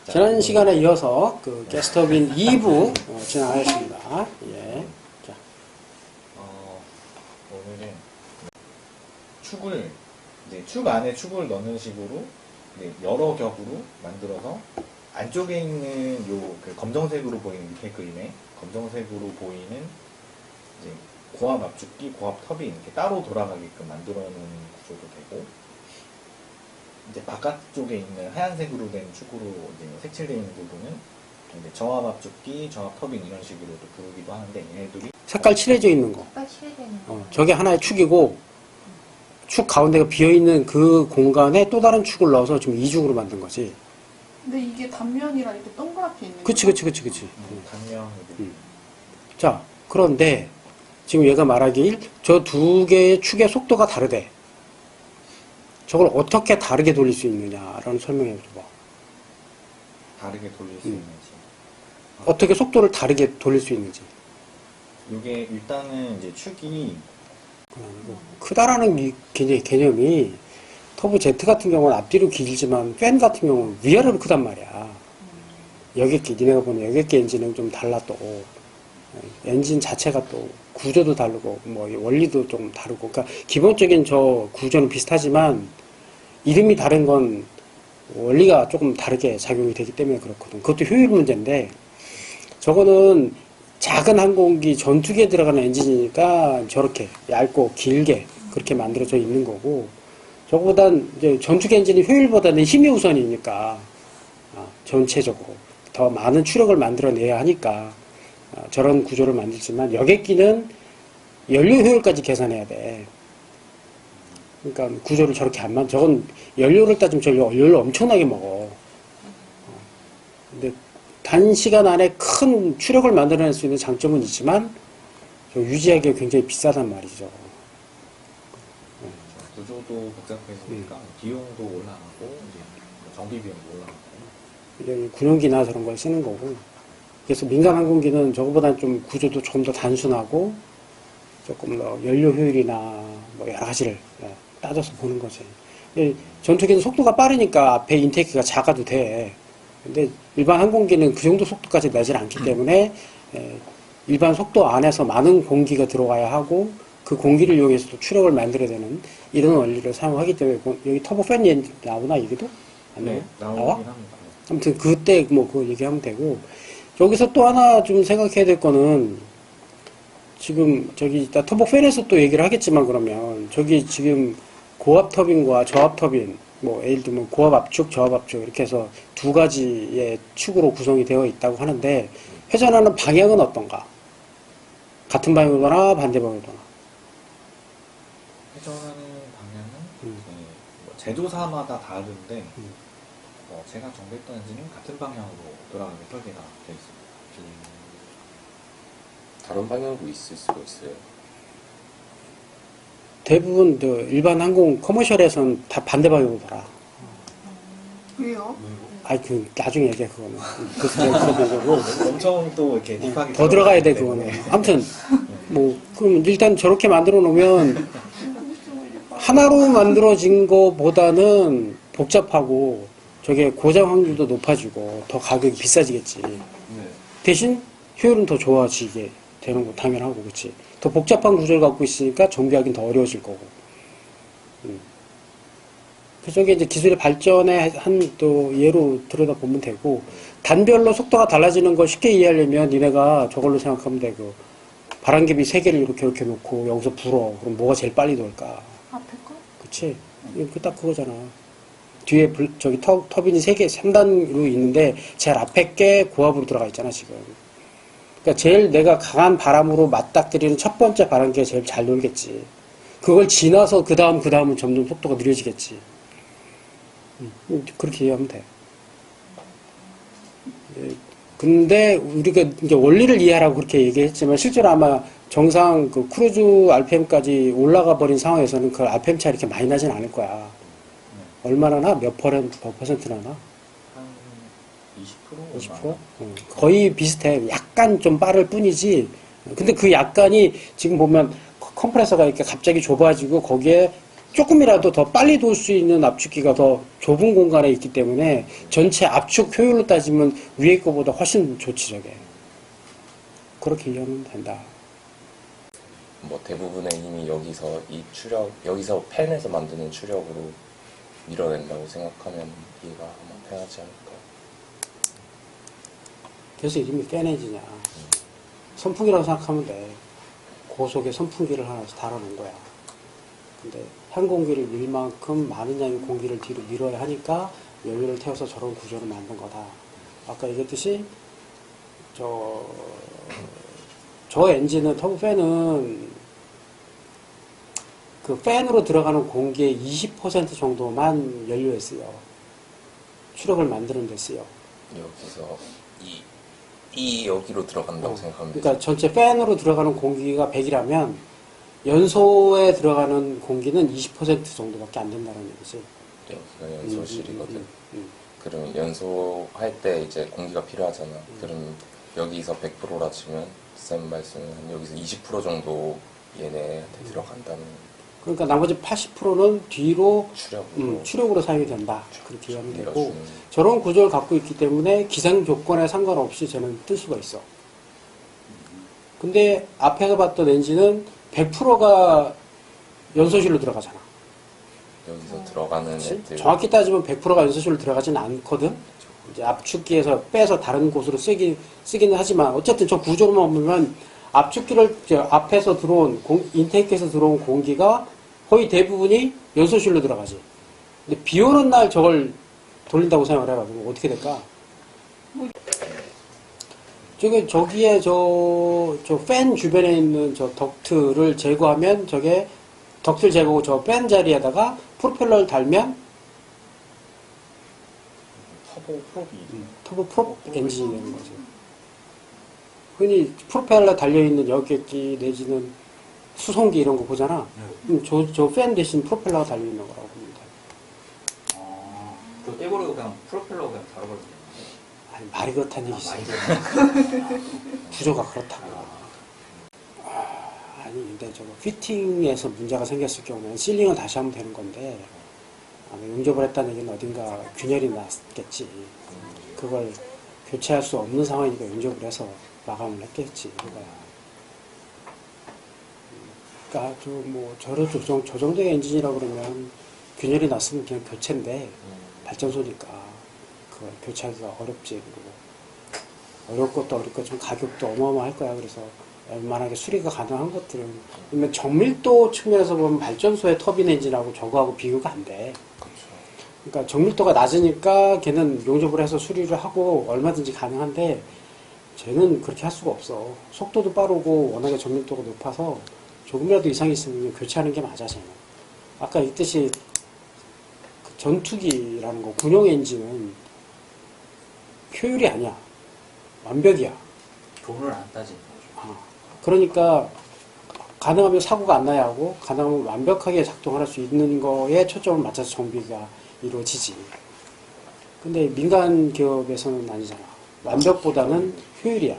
지난 시간에 이어서 그 가스터빈 2부 진행하겠습니다. 예. 자. 오늘은 축을 이제 축 안에 축을 넣는 식으로 이제 여러 겹으로 만들어서 안쪽에 있는 요 그 검정색으로 보이는 밑에 그림에 검정색으로 보이는 이제 고압 압축기, 고압 터빈 이렇게 따로 돌아가게끔 만들어 놓은 구조도 되고, 이제 바깥쪽에 있는 하얀색으로 된 축으로 이제 색칠되어 있는 부분은 이제 저압 압축기, 저압 터빈 이런 식으로도 부르기도 하는데, 얘네들이 색깔 칠해져 있는 거. 색깔 칠해져 있는 거. 저게 하나의 축이고, 축 가운데가 비어있는 그 공간에 또 다른 축을 넣어서 지금 이중으로 만든 거지. 근데 이게 단면이라 이렇게 동그랗게 있는 그치. 단면 자, 그런데 지금 얘가 말하길 저 두 개의 축의 속도가 다르대. 저걸 어떻게 다르게 돌릴 수 있느냐라는 설명해 줘봐. 다르게 돌릴 수 있는지. 어떻게 속도를 다르게 돌릴 수 있는지. 이게 일단은 이제 축이 크다라는 개념이 터보 Z 같은 경우는 앞뒤로 길지만 팬 같은 경우는 위아래로 크단 말이야. 여객기, 니네가 보는 여객기 엔진은 좀 달라 또. 엔진 자체가 또 구조도 다르고 뭐 원리도 좀 다르고, 그러니까 기본적인 저 구조는 비슷하지만 이름이 다른 건 원리가 조금 다르게 작용이 되기 때문에 그렇거든. 그것도 효율 문제인데, 저거는 작은 항공기 전투기에 들어가는 엔진이니까 저렇게 얇고 길게 그렇게 만들어져 있는 거고, 저거보단 이제 전투기 엔진이 효율보다는 힘이 우선이니까 전체적으로 더 많은 추력을 만들어내야 하니까 저런 구조를 만들지만, 여객기는 연료 효율까지 계산해야 돼. 그러니까 구조를 저렇게 안 만. 저건 연료를 따지면 저 연료 엄청나게 먹어. 근데 단시간 안에 큰 추력을 만들어낼 수 있는 장점은 있지만 유지하기가 굉장히 비싸단 말이죠. 구조도 복잡해지니까 비용도 올라가고 이제 정비 비용도 올라가고. 군용기나 저런 걸 쓰는 거고. 그래서 민간 항공기는 저거보다는 좀 구조도 좀 더 단순하고 조금 더 연료 효율이나 뭐 여러 가지를 따져서 보는 거지. 전투기는 속도가 빠르니까 앞에 인테이크가 작아도 돼. 근데 일반 항공기는 그 정도 속도까지 내질 않기 때문에 일반 속도 안에서 많은 공기가 들어와야 하고, 그 공기를 이용해서 또 추력을 만들어야 되는 이런 원리를 사용하기 때문에, 여기 터보팬 엔진 나오나 이게도? 안 나와? 네, 나와? 합니다. 아무튼 그때 뭐 그거 얘기하면 되고, 여기서 또 하나 좀 생각해야 될 거는, 지금 저기 이따 터보팬에서 또 얘기를 하겠지만, 그러면 저기 지금 고압 터빈과 저압 터빈, 뭐 예를 들면 고압 압축, 저압 압축 이렇게 해서 두 가지의 축으로 구성이 되어 있다고 하는데, 회전하는 방향은 어떤가? 같은 방향으로 도나 반대 방향으로 도나? 회전하는 방향은 뭐 제조사마다 다른데 제가 정비했던 엔진은 같은 방향으로 돌아가게 설계가 되어 있습니다. 다른 방향도 있을 수가 있어요. 대부분 일반 항공 커머셜에선 다 반대 방향으로 돌아. 왜요? 그 나중에 얘기해 그거는. 그 소리고 엄청 또 이렇게 딥하게 더 들어가야 돼 그거는. 아무튼 뭐 그럼 일단 저렇게 만들어 놓으면 하나로 만들어진 거보다는 복잡하고 저게 고장 확률도 높아지고 더 가격이 비싸지겠지. 대신 효율은 더 좋아지게 되는 거 당연하고, 그렇지. 더 복잡한 구조를 갖고 있으니까 정비하기는 더 어려워질 거고. 그래서 저게 이제 기술의 발전의 한 또 예로 들여다보면 되고, 단별로 속도가 달라지는 걸 쉽게 이해하려면 니네가 저걸로 생각하면 돼. 그 바람개비 3개를 이렇게 놓고 여기서 불어. 그럼 뭐가 제일 빨리 돌까? 앞에 거? 그치? 딱 그거잖아. 뒤에 저기 터빈이 3개, 3단으로 있는데 제일 앞에 게 고압으로 들어가 있잖아, 지금. 그러니까 제일 내가 강한 바람으로 맞닥뜨리는 첫 번째 바람기가 제일 잘 돌겠지. 그걸 지나서 그 다음은 점점 속도가 느려지겠지. 그렇게 이해하면 돼. 근데 우리가 이제 원리를 이해하라고 그렇게 얘기했지만, 실제로 아마 정상 그 크루즈 RPM까지 올라가 버린 상황에서는 그 RPM 차이 이렇게 많이 나진 않을 거야. 얼마나 나? 몇 퍼센트나 나? 한 20%? 20%? 거의 비슷해. 약간 좀 빠를 뿐이지. 근데 그 약간이 지금 보면 컴프레서가 이렇게 갑자기 좁아지고 거기에 조금이라도 더 빨리 돌 수 있는 압축기가 더 좁은 공간에 있기 때문에 전체 압축 효율로 따지면 위에 거보다 훨씬 좋지 저게. 그렇게 이해하면 된다. 뭐 대부분의 힘이 여기서 이 추력, 여기서 펜에서 만드는 추력으로 밀어낸다고 생각하면 이해가 아마 편하지 않을까. 그래서 이름이 팬엔진이야. 선풍기라고 생각하면 돼. 고속에 선풍기를 하나 달아놓은 거야. 근데 항공기를 밀 만큼 많은 양의 공기를 뒤로 밀어야 하니까 연료를 태워서 저런 구조를 만든 거다. 아까 얘기했듯이 저 엔진은 터보팬은 그 팬으로 들어가는 공기의 20% 정도만 연료에 쓰여. 추력을 만드는 데 쓰여. 여기서 이 여기로 들어간다고 생각하면 되죠. 그러니까 전체 팬으로 들어가는 공기가 100이라면 연소에 들어가는 공기는 20% 정도밖에 안 된다는 얘기지. 여기가 연소실이거든. 음. 그러면 연소할 때 이제 공기가 필요하잖아. 그럼 여기서 100%라 치면 쌤 말씀은 여기서 20% 정도 얘네한테 들어간다는 그러니까 나머지 80%는 뒤로 추력으로 추력으로 사용이 된다. 그렇게 이해하면 되고 밀어주는. 저런 구조를 갖고 있기 때문에 기상 조건에 상관없이 쟤는 뜰 수가 있어. 근데 앞에서 봤던 엔진은 100%가 연소실로 들어가잖아. 여기서 들어가는 그치? 애들 정확히 따지면 100%가 연소실로 들어가진 않거든. 이제 압축기에서 빼서 다른 곳으로 쓰기는 하지만 어쨌든 저 구조로만 보면 압축기를 앞에서 들어온 인테이크에서 들어온 공기가 거의 대부분이 연소실로 들어가지. 근데 비 오는 날 저걸 돌린다고 생각을 해가지고 어떻게 될까? 저기에 저 팬 주변에 있는 저 덕트를 제거하면 저게 덕트를 제거하고 저 팬 자리에다가 프로펠러를 달면 터보 프롭이 터보 프롭 엔진이 되는 거죠. 흔히 프로펠러 달려있는 여객기 내지는 수송기 이런 거 보잖아. 저 팬 대신 프로펠러가 달려있는 거라고 봅니다. 그거 떼버리고 그냥 프로펠러 그냥 달아버리면 아니, 말이 그렇다는 얘기지. 많이 되나? 구조가 그렇다고. 아니, 근데 저거 피팅에서 문제가 생겼을 경우는 실링을 다시 하면 되는 건데, 아마 용접을 했다는 얘기는 어딘가 균열이 났겠지. 그걸 교체할 수 없는 상황이니까 용접을 해서 마감을 했겠지. 그러니까 저 정도의 엔진이라고 그러면 균열이 났으면 그냥 교체인데, 발전소니까 그걸 교체하기가 어렵지. 그리고 어려울 것도 어렵고 좀 가격도 어마어마할 거야. 그래서 웬만하게 수리가 가능한 것들은 그러면 정밀도 측면에서 보면 발전소의 터빈 엔진하고 저거하고 비교가 안 돼. 그러니까 정밀도가 낮으니까 걔는 용접을 해서 수리를 하고 얼마든지 가능한데 쟤는 그렇게 할 수가 없어. 속도도 빠르고 워낙에 정밀도가 높아서 조금이라도 이상이 있으면 교체하는 게 맞아. 쟤는 아까 있듯이 그 전투기라는 거 군용 엔진은 효율이 아니야. 완벽이야. 돈을 안 따지는 거죠. 그러니까 가능하면 사고가 안 나야 하고 가능하면 완벽하게 작동을 할 수 있는 거에 초점을 맞춰서 정비가 이루어지지. 근데 민간 기업에서는 아니잖아. 완벽보다는 효율이야.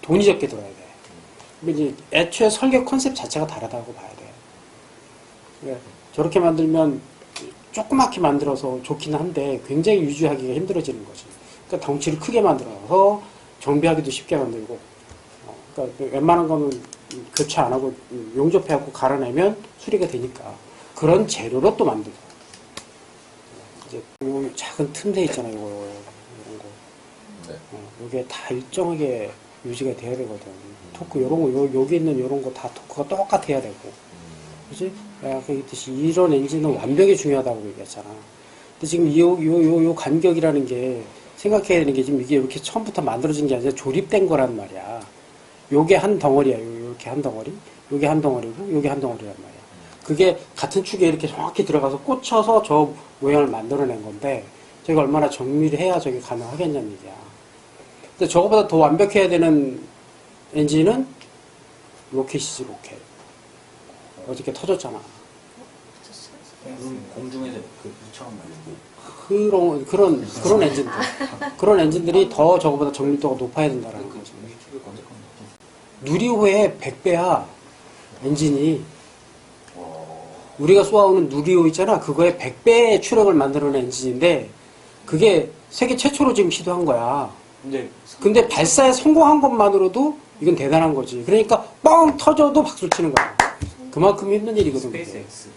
돈이 적게 들어야 돼. 근데 이제 애초에 설계 컨셉 자체가 다르다고 봐야 돼. 그러니까 저렇게 만들면 조그맣게 만들어서 좋긴 한데 굉장히 유지하기가 힘들어지는 거지. 그러니까 덩치를 크게 만들어서 정비하기도 쉽게 만들고, 그러니까 웬만한 거는 교체 안 하고 용접해갖고 갈아내면 수리가 되니까 그런 재료로 또 만들고. 이제 요 작은 틈새 있잖아요, 이런 거. 네. 요게 다 일정하게 유지가 돼야 되거든. 토크 요런 거, 여기 있는 요런 거 다 토크가 똑같아야 되고. 그지? 아까 얘기했듯이 이런 엔진은 완벽이 중요하다고 얘기했잖아. 근데 지금 요 간격이라는 게 생각해야 되는 게 지금 이게 이렇게 처음부터 만들어진 게 아니라 조립된 거란 말이야. 요게 한 덩어리야. 요렇게 한 덩어리. 요게 한 덩어리고 요게 한 덩어리란 말이야. 그게 같은 축에 이렇게 정확히 들어가서 꽂혀서 저 모양을 만들어낸 건데 저게 얼마나 정밀해야 저게 가능하겠냐는 얘기야. 근데 저거보다 더 완벽해야 되는 엔진은 로켓이지, 로켓. 어저께 터졌잖아. 공중에서 그 처음 말고 그런 엔진들. 그런 엔진들이 더 저거보다 정밀도가 높아야 된다라는 거지. 유튜브에 검색하면 나오죠. 누리호의 100배야, 엔진이. 우리가 쏘아오는 누리호 있잖아. 그거의 100배의 추력을 만들어낸 엔진인데 그게 세계 최초로 지금 시도한 거야. 근데 발사에 성공한 것만으로도 이건 대단한 거지. 그러니까 뻥 터져도 박수를 치는 거야. 그만큼 힘든 일이거든. 그게. 스페이스X